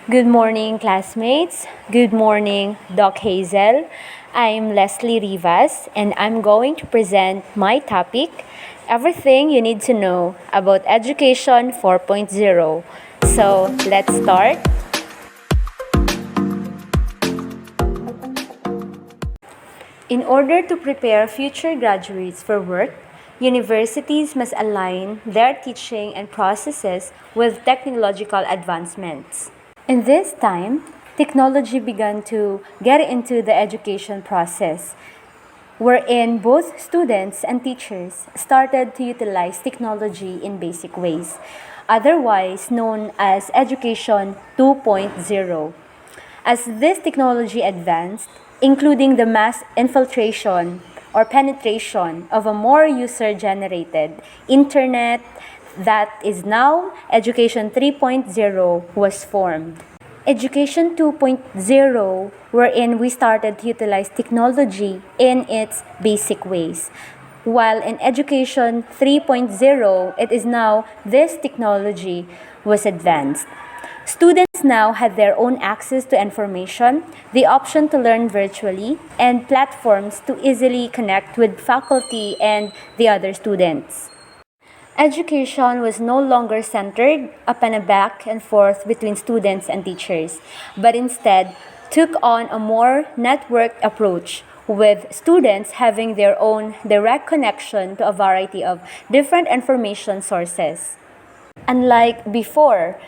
Good morning, classmates. Good morning, Doc Hazel. I'm Leslie Rivas, and I'm going to present my topic, everything you need to know about Education 4.0. So, let's start. In order to prepare future graduates for work, universities must align their teaching and processes with technological advancements. In this time, technology began to get into the education process, wherein both students and teachers started to utilize technology in basic ways, otherwise known as Education 2.0. As this technology advanced, including the mass infiltration or penetration of a more user-generated internet that is now Education 3.0 was formed. Education 2.0, wherein we started to utilize technology in its basic ways. While in Education 3.0, it is now this technology was advanced. Students now had their own access to information, the option to learn virtually, and platforms to easily connect with faculty and the other students. Education was no longer centered upon a back and forth between students and teachers, but instead took on a more networked approach, with students having their own direct connection to a variety of different information sources. Unlike before,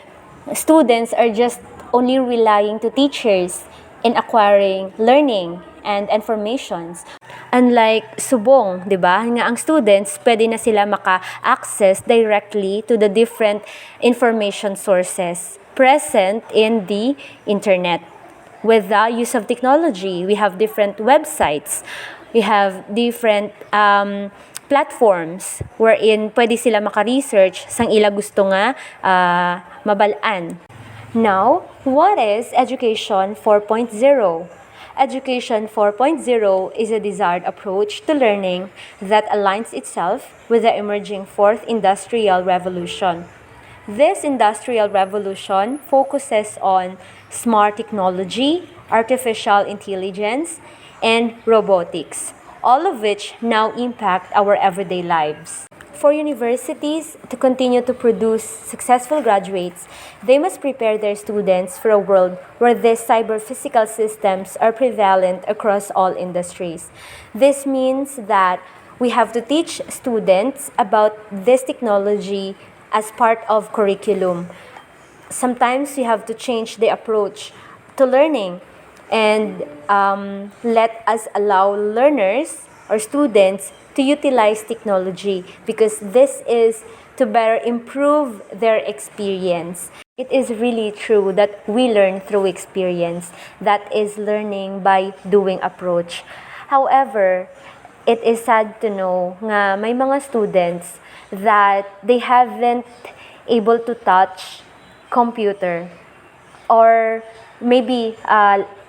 students are just only relying to teachers in acquiring learning and informations. Unlike subong, 'di ba? Nga ang students pwede na sila maka-access directly to the different information sources present in the internet. With the use of technology, we have different websites, we have different platforms wherein pwede sila maka-research sang ila gusto nga mabalaan. Now, what is Education 4.0? Education 4.0 is a desired approach to learning that aligns itself with the emerging fourth industrial revolution. This industrial revolution focuses on smart technology, artificial intelligence, and robotics, all of which now impact our everyday lives. For universities to continue to produce successful graduates, they must prepare their students for a world where these cyber-physical systems are prevalent across all industries. This means that we have to teach students about this technology as part of curriculum. Sometimes we have to change the approach to learning and let us allow learners or students to utilize technology, because this is to better improve their experience. It is really true that we learn through experience. That is learning by doing approach. However, it is sad to know nga may mga students that they haven't able to touch computer, or maybe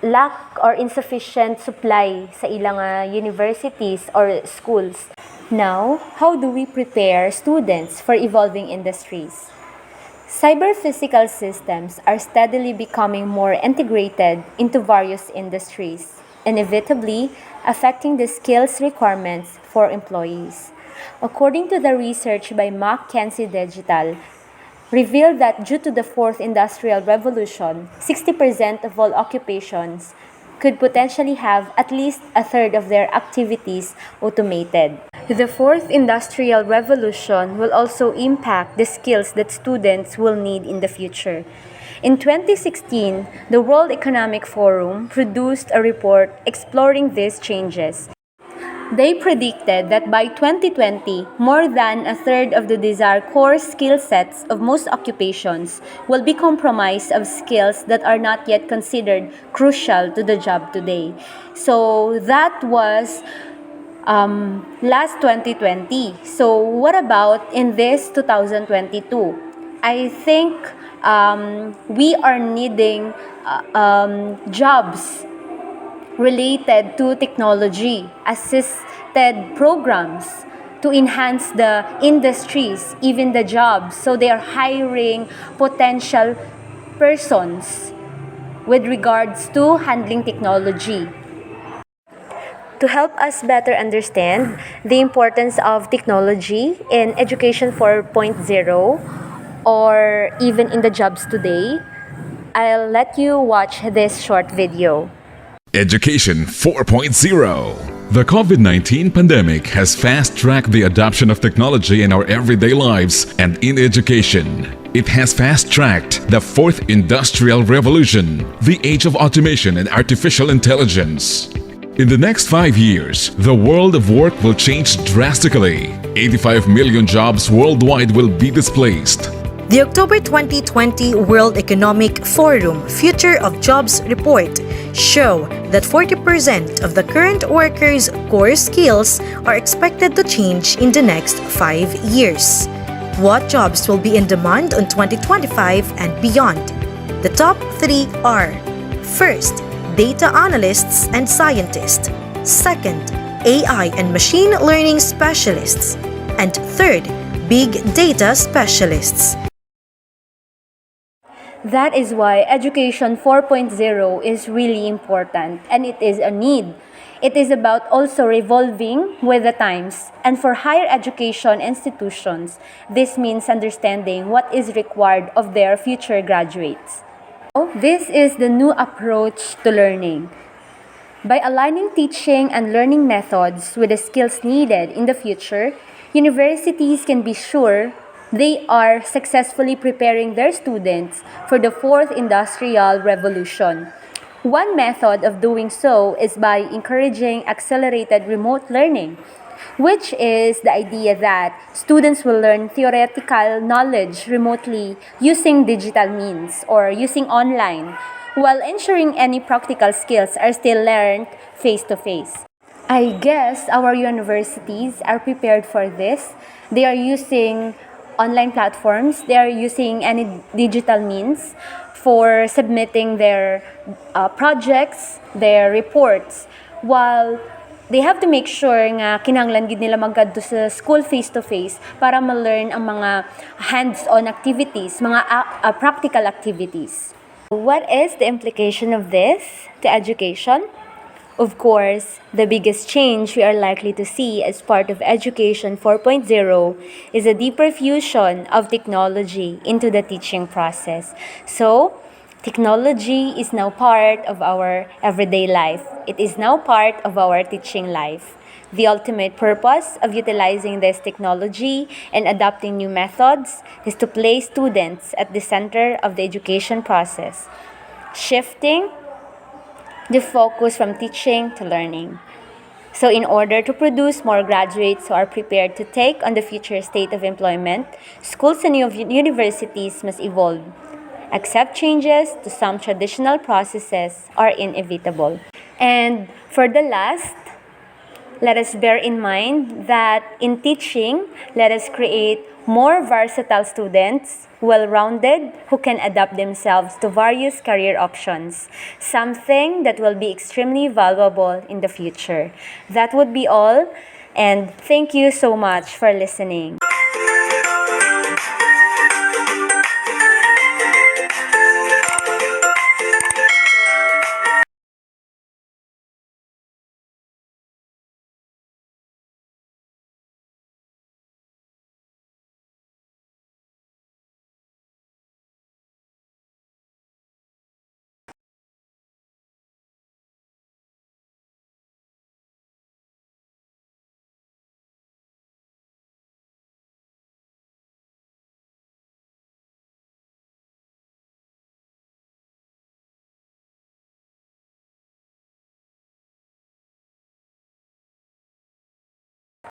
lack or insufficient supply sa ilang universities or schools. Now, how do we prepare students for evolving industries? Cyber-physical systems are steadily becoming more integrated into various industries, inevitably affecting the skills requirements for employees. According to the research by McKinsey Digital, revealed that due to the fourth industrial revolution, 60% of all occupations could potentially have at least a third of their activities automated. The fourth industrial revolution will also impact the skills that students will need in the future. In 2016, the World Economic Forum produced a report exploring these changes. They predicted that by 2020, more than a third of the desired core skill sets of most occupations will be comprised of skills that are not yet considered crucial to the job today. So that was last 2020. So what about in this 2022? I think we are needing jobs related to technology assisted programs to enhance the industries, even the jobs. So they are hiring potential persons with regards to handling technology. To help us better understand the importance of technology in Education 4.0 or even in the jobs today, I'll let you watch this short video. Education 4.0. The COVID-19 pandemic has fast-tracked the adoption of technology in our everyday lives and in education. It has fast-tracked the fourth industrial revolution, the age of automation and artificial intelligence. In the next 5 years, the world of work will change drastically. 85 million jobs worldwide will be displaced. The October 2020 World Economic Forum Future of Jobs report show that 40% of the current workers' core skills are expected to change in the next 5 years. What jobs will be in demand in 2025 and beyond? The top 3 are: first, data analysts and scientists; second, AI and machine learning specialists; and third, big data specialists. That is why Education 4.0 is really important and it is a need. It is about also revolving with the times. And for higher education institutions, this means understanding what is required of their future graduates. This is the new approach to learning. By aligning teaching and learning methods with the skills needed in the future, universities can be sure they are successfully preparing their students for the fourth industrial revolution. One method of doing so is by encouraging accelerated remote learning, which is the idea that students will learn theoretical knowledge remotely using digital means or using online, while ensuring any practical skills are still learned face-to-face. I guess our universities are prepared for this. They are using online platforms, they are using any digital means for submitting their projects, their reports, while they have to make sure nga kinahanglan gid nila magkadto sa school face-to-face para ma-learn ang mga hands-on activities, mga practical activities. What is the implication of this to education? Of course, the biggest change we are likely to see as part of Education 4.0 is a deeper fusion of technology into the teaching process. So, technology is now part of our everyday life. It is now part of our teaching life. The ultimate purpose of utilizing this technology and adopting new methods is to place students at the center of the education process, shifting the focus from teaching to learning. So in order to produce more graduates who are prepared to take on the future state of employment, schools and universities must evolve. Accept changes to some traditional processes are inevitable. And for the last, let us bear in mind that in teaching, let us create more versatile students, well-rounded, who can adapt themselves to various career options, something that will be extremely valuable in the future. That would be all, and thank you so much for listening.